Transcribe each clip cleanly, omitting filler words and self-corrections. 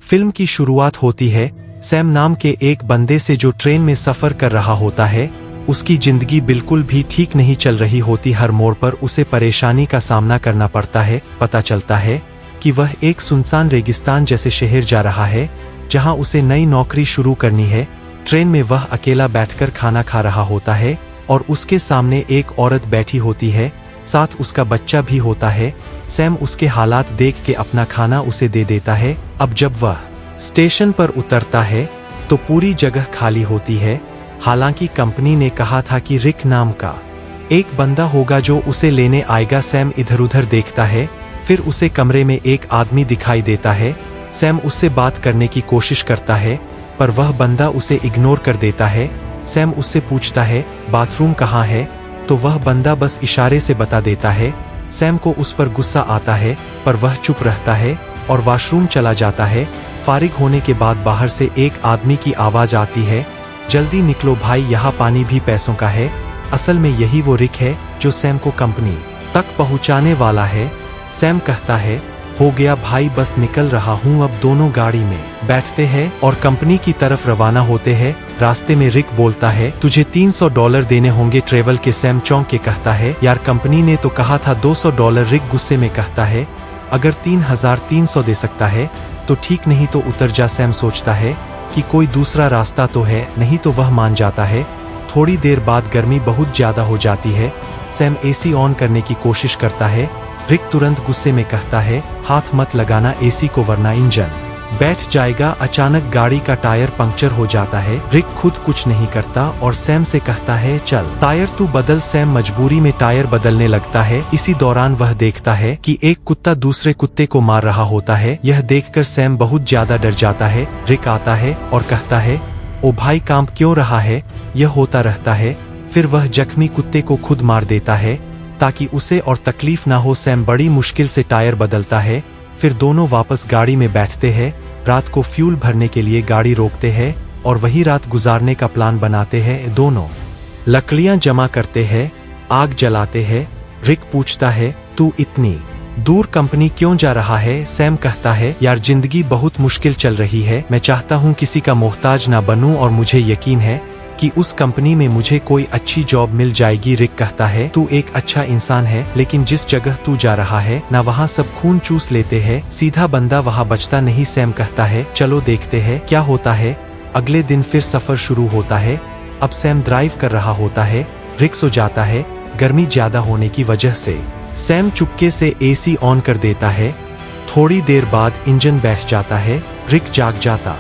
Film की शुरुआत होती है सैम नाम के एक बंदे से जो ट्रेन में सफर कर रहा होता है। उसकी जिंदगी बिल्कुल भी ठीक नहीं चल रही होती, हर मोड़ पर उसे परेशानी का सामना करना पड़ता है। पता चलता है कि वह एक सुनसान रेगिस्तान जैसे शहर जा रहा है जहां उसे नई नौकरी शुरू करनी है। ट्रेन में वह अकेला बैठकर खाना खा रहा होता है और उसके सामने एक औरत बैठी होती है, साथ उसका बच्चा भी होता है। सैम उसके हालात देख के अपना खाना उसे दे देता है। अब जब वह स्टेशन पर उतरता है तो पूरी जगह खाली होती है। हालांकि कंपनी ने कहा था कि रिक नाम का एक बंदा होगा जो उसे लेने आएगा। सैम इधर उधर देखता है, फिर उसे कमरे में एक आदमी दिखाई देता है। सैम उससे बात करने की कोशिश करता है पर वह बंदा उसे इग्नोर कर देता है। सैम उससे पूछता है बाथरूम कहाँ है, तो वह बंदा बस इशारे से बता देता है। सैम को उस पर गुस्सा आता है पर वह चुप रहता है और वॉशरूम चला जाता है। फारिग होने के बाद बाहर से एक आदमी की आवाज आती है, जल्दी निकलो भाई, यहाँ पानी भी पैसों का है। असल में यही वो रिक है जो सैम को कंपनी तक पहुँचाने वाला है। सैम कहता है हो गया भाई, बस निकल रहा हूँ। अब दोनों गाड़ी में बैठते हैं और कंपनी की तरफ रवाना होते हैं। रास्ते में रिक बोलता है तुझे $300 देने होंगे ट्रेवल के। सैम चौंक के कहता है यार कंपनी ने तो कहा था $200। रिक गुस्से में कहता है अगर 3300 दे सकता है तो ठीक, नहीं तो उतर जा। सैम सोचता है कि कोई दूसरा रास्ता तो है, नहीं तो वह मान जाता है। थोड़ी देर बाद गर्मी बहुत ज्यादा हो जाती है। सैम एसी ऑन करने की कोशिश करता है। रिक तुरंत गुस्से में कहता है हाथ मत लगाना एसी को वरना इंजन बैठ जाएगा। अचानक गाड़ी का टायर पंक्चर हो जाता है। रिक खुद कुछ नहीं करता और सैम से कहता है चल टायर तू बदल। सैम मजबूरी में टायर बदलने लगता है। इसी दौरान वह देखता है कि एक कुत्ता दूसरे कुत्ते को मार रहा होता है। यह देखकर सैम बहुत ज्यादा डर जाता है। रिक आता है और कहता है ओ भाई काम क्यों रहा है, यह होता रहता है। फिर वह जख्मी कुत्ते को खुद मार देता है ताकि उसे और तकलीफ ना हो। सैम बड़ी मुश्किल से टायर बदलता है। फिर दोनों वापस गाड़ी में बैठते हैं। रात को फ्यूल भरने के लिए गाड़ी रोकते हैं और वही रात गुजारने का प्लान बनाते हैं। दोनों लकड़ियां जमा करते हैं, आग जलाते हैं। रिक पूछता है तू इतनी दूर कंपनी क्यों जा रहा है। सैम कहता है यार जिंदगी बहुत मुश्किल चल रही है, मैं चाहता हूँ किसी का मोहताज ना बनूं और मुझे यकीन है कि उस कंपनी में मुझे कोई अच्छी जॉब मिल जाएगी। रिक कहता है तू एक अच्छा इंसान है, लेकिन जिस जगह तू जा रहा है ना वहाँ सब खून चूस लेते हैं, सीधा बंदा वहाँ बचता नहीं। सैम कहता है चलो देखते हैं क्या होता है। अगले दिन फिर सफर शुरू होता है। अब सैम ड्राइव कर रहा होता है। रिक सो जाता है। गर्मी ज्यादा होने की वजह से सैम चुपके से एसी ऑन कर देता है। थोड़ी देर बाद इंजन बैठ जाता है। रिक जाग जाता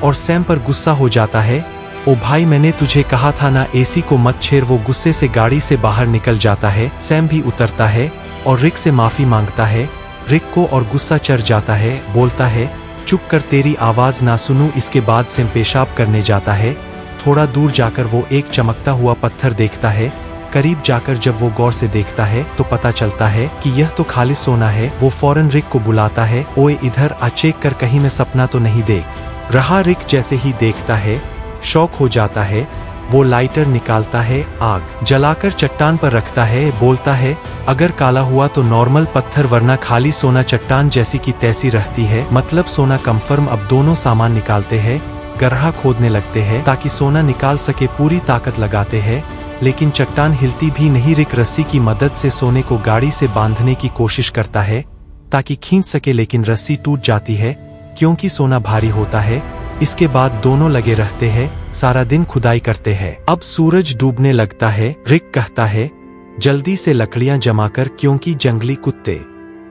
और सैम पर गुस्सा हो जाता है। ओ भाई मैंने तुझे कहा था ना एसी को मत छेड़। वो गुस्से से गाड़ी से बाहर निकल जाता है। सैम भी उतरता है और रिक से माफी मांगता है। रिक को और गुस्सा चढ़ जाता है, बोलता है चुप कर, तेरी आवाज ना सुनूं। इसके बाद सैम पेशाब करने जाता है। थोड़ा दूर जाकर वो एक चमकता हुआ पत्थर देखता है। करीब जाकर जब वो गौर से देखता है तो पता चलता है कि यह तो खाली सोना है। वो फौरन रिक को बुलाता है ओए इधर आ, चेक कर कहीं मैं सपना तो नहीं देख रहा। रिक जैसे ही देखता है शौक हो जाता है। वो लाइटर निकालता है, आग जलाकर चट्टान पर रखता है, बोलता है अगर काला हुआ तो नॉर्मल पत्थर वरना खाली सोना चट्टान जैसी की तैसी रहती है, मतलब सोना कंफर्म। अब दोनों सामान निकालते हैं, गड्ढा खोदने लगते हैं ताकि सोना निकाल सके। पूरी ताकत लगाते हैं लेकिन चट्टान हिलती भी नहीं। रिक रस्सी की मदद से सोने को गाड़ी से बांधने की कोशिश करता है ताकि खींच सके, लेकिन रस्सी टूट जाती है क्योंकि सोना भारी होता है। इसके बाद दोनों लगे रहते हैं, सारा दिन खुदाई करते हैं। अब सूरज डूबने लगता है। रिक कहता है जल्दी से लकड़ियां जमा कर क्योंकि जंगली कुत्ते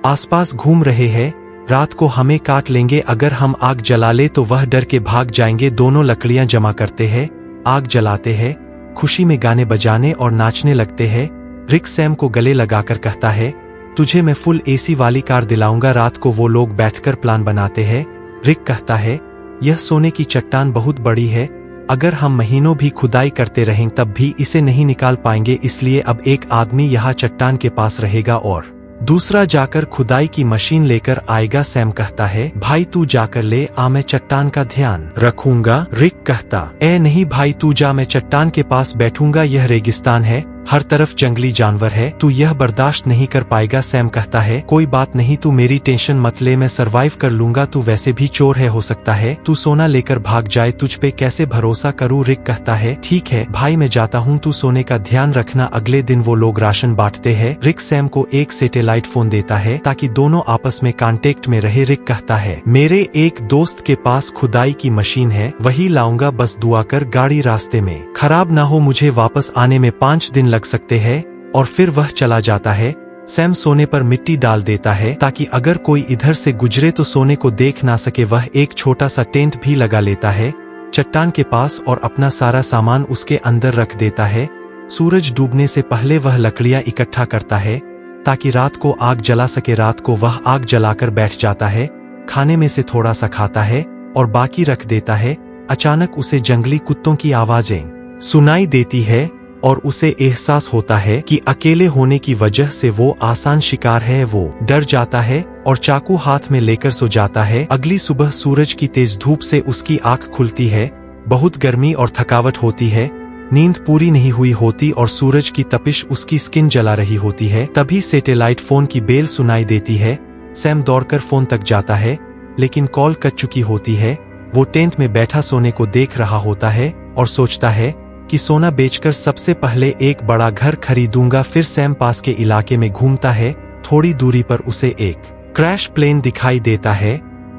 आसपास घूम रहे हैं, रात को हमें काट लेंगे। अगर हम आग जला ले तो वह डर के भाग जाएंगे। दोनों लकड़ियां जमा करते हैं, आग जलाते हैं, खुशी में गाने बजाने और नाचने लगते हैं। रिक सैम को गले लगाकर कहता है तुझे मैं फुल एसी वाली कार दिलाऊंगा। रात को वो लोग बैठकर प्लान बनाते हैं। रिक कहता है यह सोने की चट्टान बहुत बड़ी है, अगर हम महीनों भी खुदाई करते रहें तब भी इसे नहीं निकाल पाएंगे, इसलिए अब एक आदमी यहाँ चट्टान के पास रहेगा और दूसरा जाकर खुदाई की मशीन लेकर आएगा। सैम कहता है भाई तू जाकर ले आ, मैं चट्टान का ध्यान रखूंगा। रिक कहता नहीं भाई तू जा, मैं चट्टान के पास बैठूंगा, यह रेगिस्तान है। हर तरफ जंगली जानवर है, तू यह बर्दाश्त नहीं कर पाएगा। सैम कहता है, कोई बात नहीं, तू मेरी टेंशन मत ले, मैं सरवाइव कर लूंगा। तू वैसे भी चोर है, हो सकता है तू सोना लेकर भाग जाए, तुझ पे कैसे भरोसा करूं। रिक कहता है, ठीक है भाई, मैं जाता हूं, तू सोने का ध्यान रखना। अगले दिन वो लोग राशन बांटते हैं। रिक सैम को एक सैटेलाइट फोन देता है ताकि दोनों आपस में कांटेक्ट में रहे। रिक कहता है, मेरे एक दोस्त के पास खुदाई की मशीन है, वही लाऊंगा, बस दुआ कर गाड़ी रास्ते में खराब ना हो, मुझे वापस आने में 5 दिन लग सकते हैं। और फिर वह चला जाता है। सैम सोने पर मिट्टी डाल देता है ताकि अगर कोई इधर से गुजरे तो सोने को देख ना सके। वह एक छोटा सा टेंट भी लगा लेता है चट्टान के पास और अपना सारा सामान उसके अंदर रख देता है। सूरज डूबने से पहले वह लकड़ियां इकट्ठा करता है ताकि रात को आग जला सके। रात को वह आग जलाकर बैठ जाता है, खाने में से थोड़ा सा खाता है और बाकी रख देता है। अचानक उसे जंगली कुत्तों की आवाजें सुनाई देती है और उसे एहसास होता है कि अकेले होने की वजह से वो आसान शिकार है। वो डर जाता है और चाकू हाथ में लेकर सो जाता है। अगली सुबह सूरज की तेज धूप से उसकी आंख खुलती है। बहुत गर्मी और थकावट होती है, नींद पूरी नहीं हुई होती और सूरज की तपिश उसकी स्किन जला रही होती है। तभी सैटेलाइट फोन की बेल सुनाई देती है। सैम दौड़कर फोन तक जाता है, लेकिन कॉल कट चुकी होती है। वो टेंट में बैठा सोने को देख रहा होता है और सोचता है कि सोना बेचकर सबसे पहले एक बड़ा घर खरीदूंगा। फिर सैम पास के इलाके में घूमता है। थोड़ी दूरी पर उसे एक क्रैश प्लेन दिखाई देता है।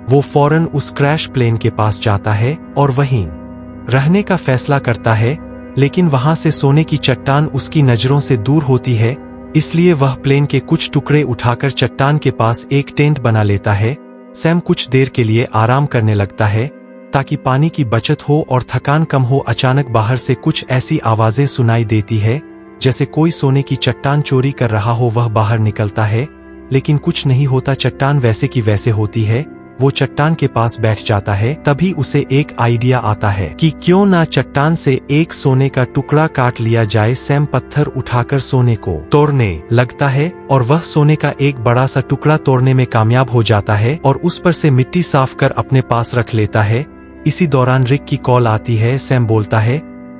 वो फौरन उस क्रैश प्लेन के पास जाता है और वहीं रहने का फैसला करता है, लेकिन वहां से सोने की चट्टान उसकी नजरों से दूर होती है, इसलिए वह प्लेन के कुछ टुकड़े उठाकर चट्टान के पास एक टेंट बना लेता है। सैम कुछ देर के लिए आराम करने लगता है ताकि पानी की बचत हो और थकान कम हो। अचानक बाहर से कुछ ऐसी आवाजें सुनाई देती है जैसे कोई सोने की चट्टान चोरी कर रहा हो। वह बाहर निकलता है, लेकिन कुछ नहीं होता, चट्टान वैसे की वैसे होती है। वो चट्टान के पास बैठ जाता है। तभी उसे एक आइडिया आता है कि क्यों ना चट्टान से एक सोने का टुकड़ा काट लिया जाए। सैम पत्थर उठाकर सोने को तोड़ने लगता है और वह सोने का एक बड़ा सा टुकड़ा तोड़ने में कामयाब हो जाता है और उस पर से मिट्टी साफ कर अपने पास रख लेता है। इसी दौरान रिक की कॉल आती है। सैम बोलता है,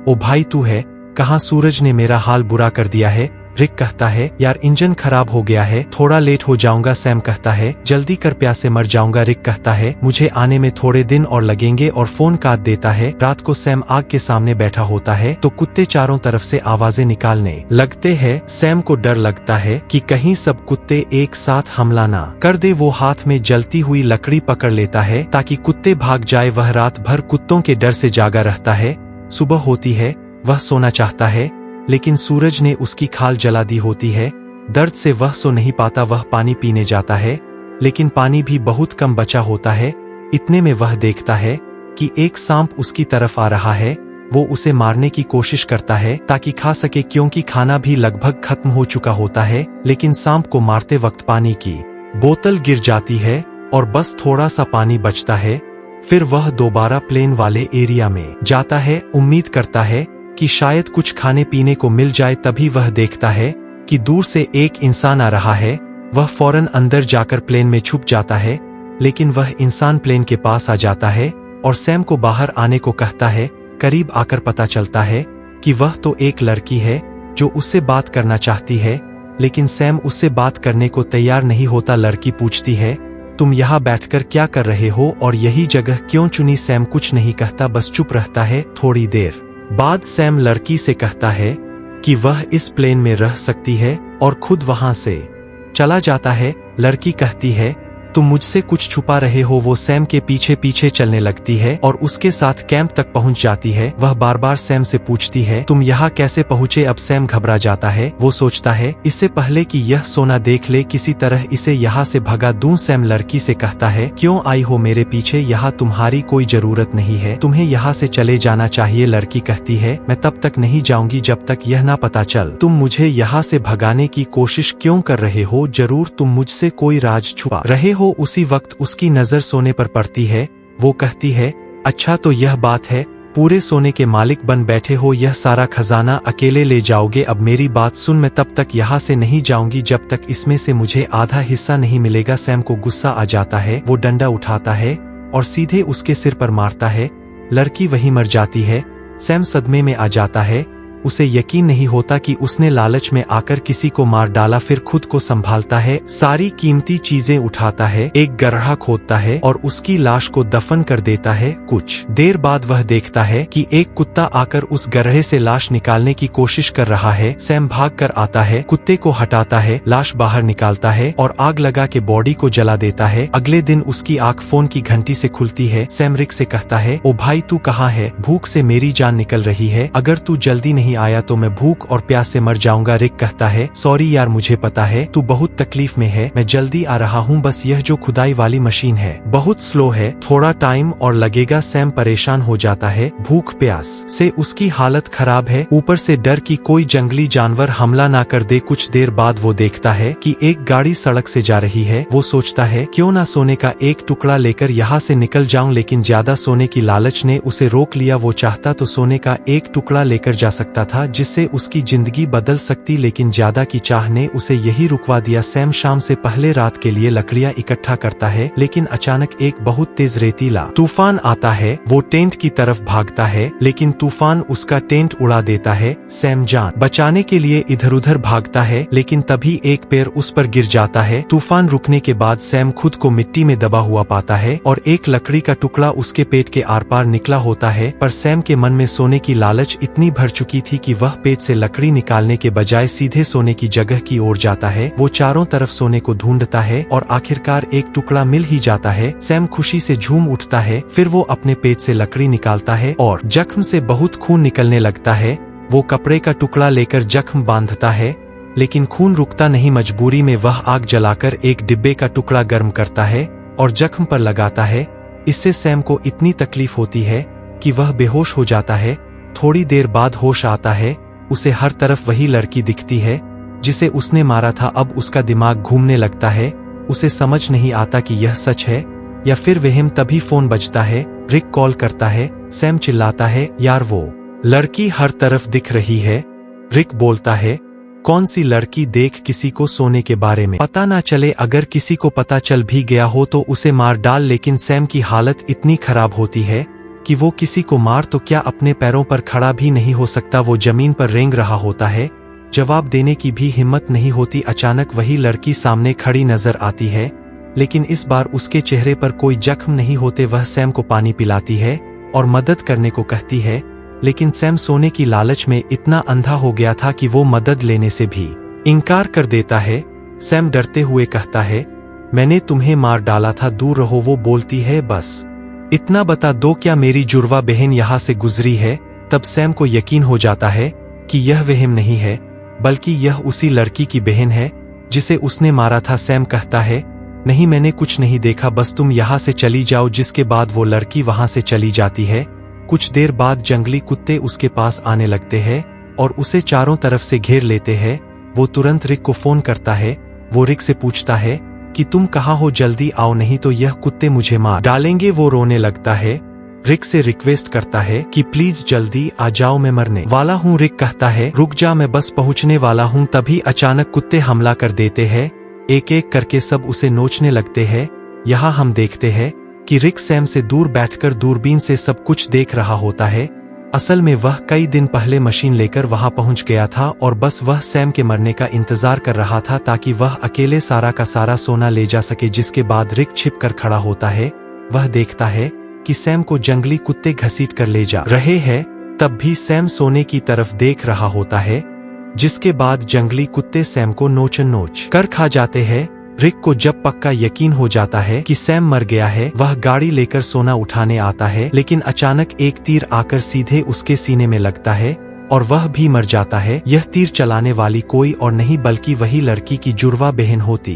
ओ भाई तू है कहाँ? सूरज ने मेरा हाल बुरा कर दिया है। रिक कहता है, यार इंजन खराब हो गया है, थोड़ा लेट हो जाऊंगा। सैम कहता है, जल्दी कर, प्यास से मर जाऊंगा। रिक कहता है, मुझे आने में थोड़े दिन और लगेंगे और फोन काट देता है। रात को सैम आग के सामने बैठा होता है तो कुत्ते चारों तरफ से आवाजें निकालने लगते हैं। सैम को डर लगता है कि कहीं सब कुत्ते एक साथ हमला ना कर दे। वो हाथ में जलती हुई लकड़ी पकड़ लेता है ताकि कुत्ते भाग जाए। वह रात भर कुत्तों के डर से जागा रहता है। सुबह होती है, वह सोना चाहता है, लेकिन सूरज ने उसकी खाल जला दी होती है। दर्द से वह सो नहीं पाता। वह पानी पीने जाता है, लेकिन पानी भी बहुत कम बचा होता है। इतने में वह देखता है कि एक सांप उसकी तरफ आ रहा है। वो उसे मारने की कोशिश करता है ताकि खा सके, क्योंकि खाना भी लगभग खत्म हो चुका होता है। लेकिन सांप को मारते वक्त पानी की बोतल गिर जाती है और बस थोड़ा सा पानी बचता है। फिर वह दोबारा प्लेन वाले एरिया में जाता है, उम्मीद करता है कि शायद कुछ खाने पीने को मिल जाए। तभी वह देखता है कि दूर से एक इंसान आ रहा है। वह फौरन अंदर जाकर प्लेन में छुप जाता है, लेकिन वह इंसान प्लेन के पास आ जाता है और सैम को बाहर आने को कहता है। करीब आकर पता चलता है कि वह तो एक लड़की है जो उससे बात करना चाहती है, लेकिन सैम उससे बात करने को तैयार नहीं होता। लड़की पूछती है, तुम यहाँ बैठकर क्या कर रहे हो और यही जगह क्यों चुनी? सैम कुछ नहीं कहता, बस चुप रहता है। थोड़ी देर बाद सैम लड़की से कहता है कि वह इस प्लेन में रह सकती है और खुद वहां से चला जाता है। लड़की कहती है, तुम मुझसे कुछ छुपा रहे हो। वो सैम के पीछे पीछे चलने लगती है और उसके साथ कैंप तक पहुंच जाती है। वह बार बार सैम से पूछती है, तुम यहाँ कैसे पहुंचे? अब सैम घबरा जाता है। वो सोचता है, इससे पहले कि यह सोना देख ले, किसी तरह इसे यहाँ से भगा दूं। सैम लड़की से कहता है, क्यों आई हो मेरे पीछे? यहाँ तुम्हारी कोई जरूरत नहीं है, तुम्हें यहाँ से चले जाना चाहिए। लड़की कहती है, मैं तब तक नहीं जाऊंगी जब तक यह ना पता चल तुम मुझे यहाँ से भगाने की कोशिश क्यों कर रहे हो। जरूर तुम मुझसे कोई राज छुपा रहे हो। उसी वक्त उसकी नजर सोने पर पड़ती है। वो कहती है, अच्छा तो यह बात है, पूरे सोने के मालिक बन बैठे हो, यह सारा खजाना अकेले ले जाओगे। अब मेरी बात सुन, मैं तब तक यहाँ से नहीं जाऊंगी जब तक इसमें से मुझे आधा हिस्सा नहीं मिलेगा। सैम को गुस्सा आ जाता है। वो डंडा उठाता है और सीधे उसके सिर पर मारता है। लड़की वहीं मर जाती है। सैम सदमे में आ जाता है। उसे यकीन नहीं होता कि उसने लालच में आकर किसी को मार डाला। फिर खुद को संभालता है, सारी कीमती चीजें उठाता है, एक गड्ढा खोदता है और उसकी लाश को दफन कर देता है। कुछ देर बाद वह देखता है कि एक कुत्ता आकर उस गड्ढे से लाश निकालने की कोशिश कर रहा है। सैम भाग कर आता है, कुत्ते को हटाता है, लाश बाहर निकालता है और आग लगा के बॉडी को जला देता है। अगले दिन उसकी आंख फोन की घंटी से खुलती है। सैम रिक से कहता है, ओ भाई तू कहाँ है? भूख से मेरी जान निकल रही है, अगर तू जल्दी नहीं आया तो मैं भूख और प्यास से मर जाऊंगा। रिक कहता है, सॉरी यार, मुझे पता है तू बहुत तकलीफ में है, मैं जल्दी आ रहा हूँ, बस यह जो खुदाई वाली मशीन है बहुत स्लो है, थोड़ा टाइम और लगेगा। सैम परेशान हो जाता है, भूख प्यास से उसकी हालत खराब है, ऊपर से डर की कोई जंगली जानवर हमला ना कर दे। कुछ देर बाद वो देखता है कि एक गाड़ी सड़क से जा रही है। वो सोचता है क्यों ना सोने का एक टुकड़ा लेकर यहाँ से निकल जाऊं, लेकिन ज्यादा सोने की लालच ने उसे रोक लिया। वो चाहता तो सोने का एक टुकड़ा लेकर जा सकता था जिससे उसकी जिंदगी बदल सकती, लेकिन ज्यादा की चाह ने उसे यही रुकवा दिया। सैम शाम से पहले रात के लिए लकड़ियां इकट्ठा करता है, लेकिन अचानक एक बहुत तेज रेतीला तूफान आता है। वो टेंट की तरफ भागता है, लेकिन तूफान उसका टेंट उड़ा देता है। सैम जान बचाने के लिए इधर उधर भागता है, लेकिन तभी एक पैर उस पर गिर जाता है। तूफान रुकने के बाद सैम खुद को मिट्टी में दबा हुआ पाता है और एक लकड़ी का टुकड़ा उसके पेट के आर पार निकला होता है। पर सैम के मन में सोने की लालच इतनी भर चुकी थी कि वह पेट से लकड़ी निकालने के बजाय सीधे सोने की जगह की ओर जाता है। वो चारों तरफ सोने को ढूंढता है और आखिरकार एक टुकड़ा मिल ही जाता है। सैम खुशी से झूम उठता है, फिर वो अपने पेट से लकड़ी निकालता है और जख्म से बहुत खून निकलने लगता है। वो कपड़े का टुकड़ा लेकर जख्म बांधता है, लेकिन खून रुकता नहीं। मजबूरी में वह आग जलाकर एक डिब्बे का टुकड़ा गर्म करता है और जख्म पर लगाता है। इससे सैम को इतनी तकलीफ होती है कि वह बेहोश हो जाता है। थोड़ी देर बाद होश आता है, उसे हर तरफ वही लड़की दिखती है जिसे उसने मारा था। अब उसका दिमाग घूमने लगता है, उसे समझ नहीं आता कि यह सच है या फिर वहम। तभी फोन बजता है, रिक कॉल करता है। सैम चिल्लाता है, यार वो लड़की हर तरफ दिख रही है। रिक बोलता है, कौन सी लड़की? देख किसी को सोने के बारे में पता ना चले, अगर किसी को पता चल भी गया हो तो उसे मार डाल। लेकिन सैम की हालत इतनी खराब होती है कि वो किसी को मार तो क्या अपने पैरों पर खड़ा भी नहीं हो सकता। वो जमीन पर रेंग रहा होता है, जवाब देने की भी हिम्मत नहीं होती। अचानक वही लड़की सामने खड़ी नजर आती है, लेकिन इस बार उसके चेहरे पर कोई जख्म नहीं होते। वह सैम को पानी पिलाती है और मदद करने को कहती है, लेकिन सैम सोने की लालच में इतना अंधा हो गया था कि वो मदद लेने से भी इनकार कर देता है। सैम डरते हुए कहता है, मैंने तुम्हें मार डाला था, दूर रहो। वो बोलती है, बस इतना बता दो, क्या मेरी जुड़वा बहन यहाँ से गुजरी है? तब सैम को यकीन हो जाता है कि यह वहम नहीं है, बल्कि यह उसी लड़की की बहन है जिसे उसने मारा था। सैम कहता है, नहीं मैंने कुछ नहीं देखा, बस तुम यहाँ से चली जाओ। जिसके बाद वो लड़की वहाँ से चली जाती है। कुछ देर बाद जंगली कुत्ते उसके पास आने लगते हैं और उसे चारों तरफ से घेर लेते हैं। वो तुरंत रिक को फोन करता है। वो रिक से पूछता है कि तुम कहाँ हो, जल्दी आओ नहीं तो यह कुत्ते मुझे मार डालेंगे। वो रोने लगता है, रिक से रिक्वेस्ट करता है कि प्लीज जल्दी आ जाओ, मैं मरने वाला हूँ। रिक कहता है, रुक जा, मैं बस पहुँचने वाला हूँ। तभी अचानक कुत्ते हमला कर देते हैं, एक एक करके सब उसे नोचने लगते हैं। यहाँ हम देखते हैं कि रिक सैम से दूर बैठकर दूरबीन से सब कुछ देख रहा होता है। असल में वह कई दिन पहले मशीन लेकर वहां पहुंच गया था और बस वह सैम के मरने का इंतजार कर रहा था ताकि वह अकेले सारा का सारा सोना ले जा सके। जिसके बाद रिक छिप कर खड़ा होता है। वह देखता है कि सैम को जंगली कुत्ते घसीट कर ले जा रहे हैं। तब भी सैम सोने की तरफ देख रहा होता है, जिसके बाद जंगली कुत्ते सैम को नोच नोच कर खा जाते हैं। रिक को जब पक्का यकीन हो जाता है कि सैम मर गया है, वह गाड़ी लेकर सोना उठाने आता है, लेकिन अचानक एक तीर आकर सीधे उसके सीने में लगता है और वह भी मर जाता है। यह तीर चलाने वाली कोई और नहीं बल्कि वही लड़की की जुड़वा बहन होती